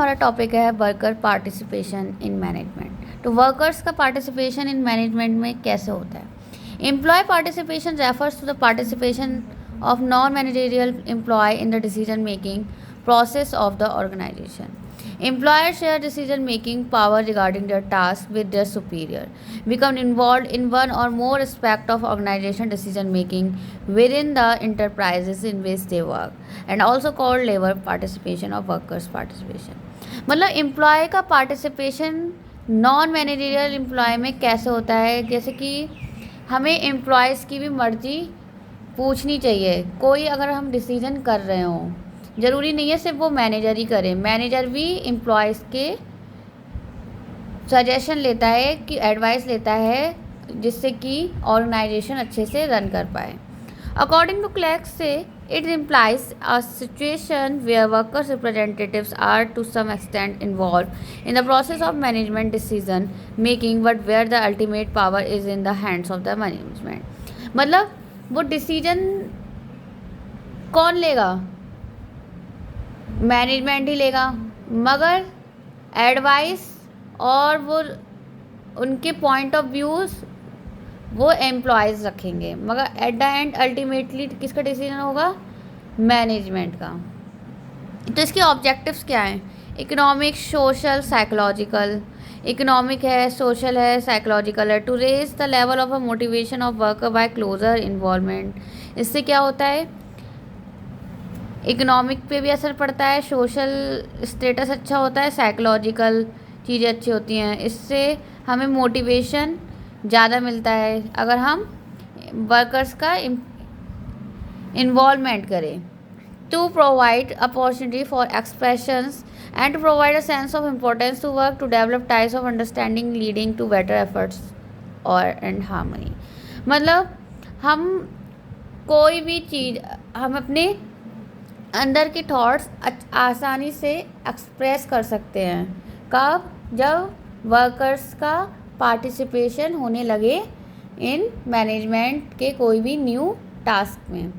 हमारा टॉपिक है worker participation in management. तो वर्कर्स का पार्टिसिपेशन इन मैनेजमेंट में कैसे होता है? Employ participation refers to the participation of non-managerial employee in the decision-making process of the organization. Employers share decision-making power regarding their tasks with their superior, become involved in one or more aspect of organization decision-making within the enterprises in which they work, and also called labor participation or workers participation. मतलब employ का participation non managerial employ में कैसे होता है? जैसे कि हमें employees की भी मर्जी पूछनी चाहिए। कोई अगर हम डिसीजन कर रहे हों, ज़रूरी नहीं है सिर्फ वो मैनेजर ही करे, मैनेजर भी एम्प्लॉयज़ के सजेशन लेता है, कि एडवाइस लेता है, जिससे कि ऑर्गेनाइजेशन अच्छे से रन कर पाए। अकॉर्डिंग टू क्लैर्क से it implies a situation where workers representatives are to some extent involve in the process of management decision making, but where the ultimate power is in the hands of the management. मतलब वो decision कौन लेगा? Management ही लेगा, मगर advice और वो उनके point of views वो एम्प्लॉयज़ रखेंगे, मगर एट द एंड अल्टीमेटली किसका डिसीजन होगा? मैनेजमेंट का। तो इसके ऑब्जेक्टिव्स क्या हैं? Economic, social, psychological. इकोनॉमिक है, सोशल है, साइकोलॉजिकल है। To raise the level of a motivation of worker by closer involvement. इससे क्या होता है? इकोनॉमिक पे भी असर पड़ता है, सोशल स्टेटस अच्छा होता है, साइकोलॉजिकल चीज़ें अच्छी होती हैं। इससे हमें मोटिवेशन ज़्यादा मिलता है अगर हम वर्कर्स का इन्वॉल्वमेंट करें। To provide opportunity for expressions and to provide a sense of importance to work, to develop ties of understanding leading to better efforts or and harmony। मतलब हम कोई भी चीज़ हम अपने अंदर के थॉट्स आसानी से एक्सप्रेस कर सकते हैं। कब? जब वर्कर्स का पार्टिसिपेशन होने लगे इन मैनेजमेंट के कोई भी न्यू टास्क में।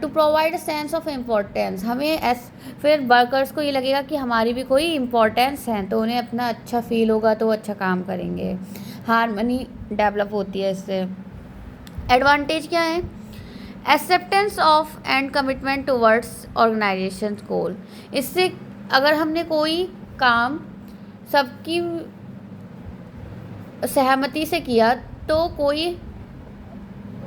To provide a sense of importance, हमें फिर वर्कर्स को ये लगेगा कि हमारी भी कोई इम्पोर्टेंस है, तो उन्हें अपना अच्छा फील होगा, तो वो अच्छा काम करेंगे। हारमनी डेवलप होती है इससे। एडवांटेज क्या है? Acceptance of and commitment towards organisation goal. इससे अगर हमने कोई काम सबकी सहमति से किया तो कोई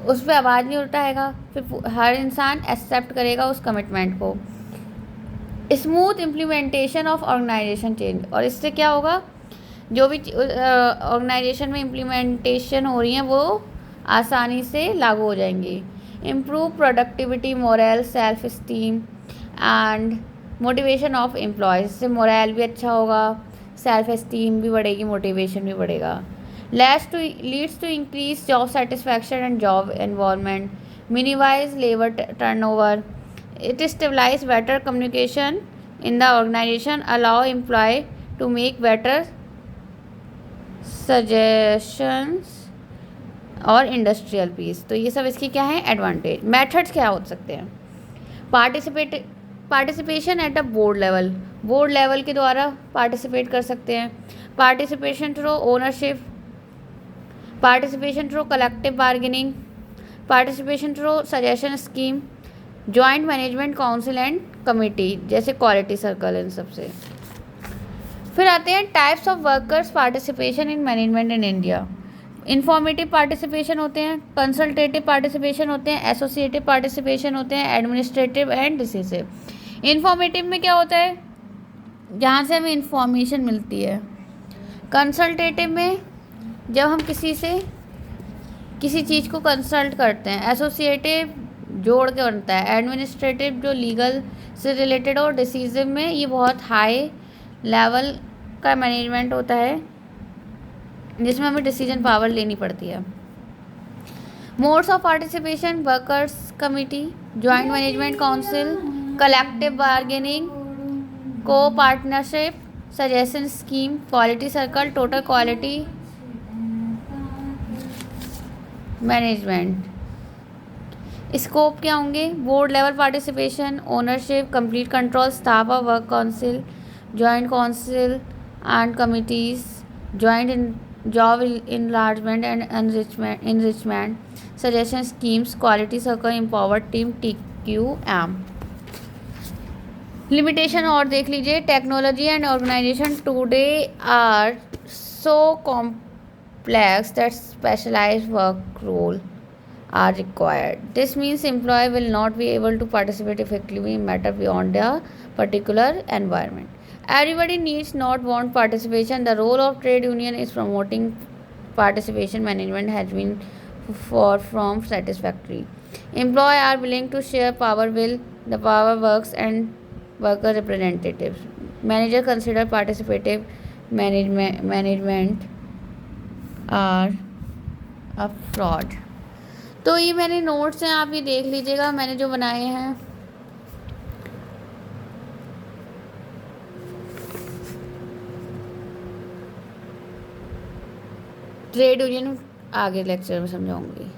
उस पर आवाज़ नहीं उठाएगा, फिर हर इंसान एक्सेप्ट करेगा उस कमिटमेंट को। Smooth implementation of organisation change, और इससे क्या होगा? जो भी ऑर्गेनाइजेशन में इम्प्लीमेंटेशन हो रही हैं वो आसानी से लागू हो जाएंगी। Improve productivity, moral, self esteem and motivation of employees. इससे मोरल भी अच्छा होगा, सेल्फ इस्टीम भी बढ़ेगी, मोटिवेशन भी बढ़ेगा। leads to increased job satisfaction and job involvement, minimize labor turnover. It stabilize better communication in the organization, allow employee to make better suggestions और industrial piece. तो ये सब इसकी क्या है? एडवांटेज। मेथड्स क्या हो सकते हैं? Participation at a board level, board level के द्वारा पार्टिसिपेट कर सकते हैं। Participation through ownership, participation through collective bargaining, participation through suggestion scheme, joint management council and committee, जैसे क्वालिटी सर्कल, इन सबसे। फिर आते हैं types of workers participation in management in India. Informative participation होते हैं, कंसल्टेटिव पार्टिसिपेशन होते हैं, एसोसिएटिव पार्टिसिपेशन होते हैं, एडमिनिस्ट्रेटिव एंड डिसिसिव। इंफॉर्मेटिव में क्या होता है? जहाँ से हमें इंफॉर्मेशन मिलती है। कंसल्टेटिव में जब हम किसी चीज़ को कंसल्ट करते हैं। एसोसिएटिव जोड़ के बनता है। एडमिनिस्ट्रेटिव जो लीगल से रिलेटेड, और डिसीजिव में ये बहुत हाई लेवल का मैनेजमेंट होता है जिसमें हमें डिसीजन पावर लेनी पड़ती है। Modes of participation: workers committee, joint management council, collective bargaining, co partnership, suggestion scheme, quality circle, total quality management. Scope क्या होंगे? Board level participation, ownership, complete control, staff of work council, joint council and committees, job enlargement and enrichment, suggestion schemes, quality circle, empowered team, TQM. Limitation और देख लीजिए, technology and organisation today are so complex that specialised work role are required. This means employee will not be able to participate effectively in matter beyond their particular environment. Everybody needs not want participation. The role of trade union is promoting participation. Management has been far from satisfactory. Employees are willing to share power will the power works and worker representatives. Manager consider participative management are a fraud. तो ये मेरे notes हैं, आप ये देख लीजिएगा मैंने जो बनाए हैं. ट्रेड यूनियन आगे लेक्चर में समझाऊंगी.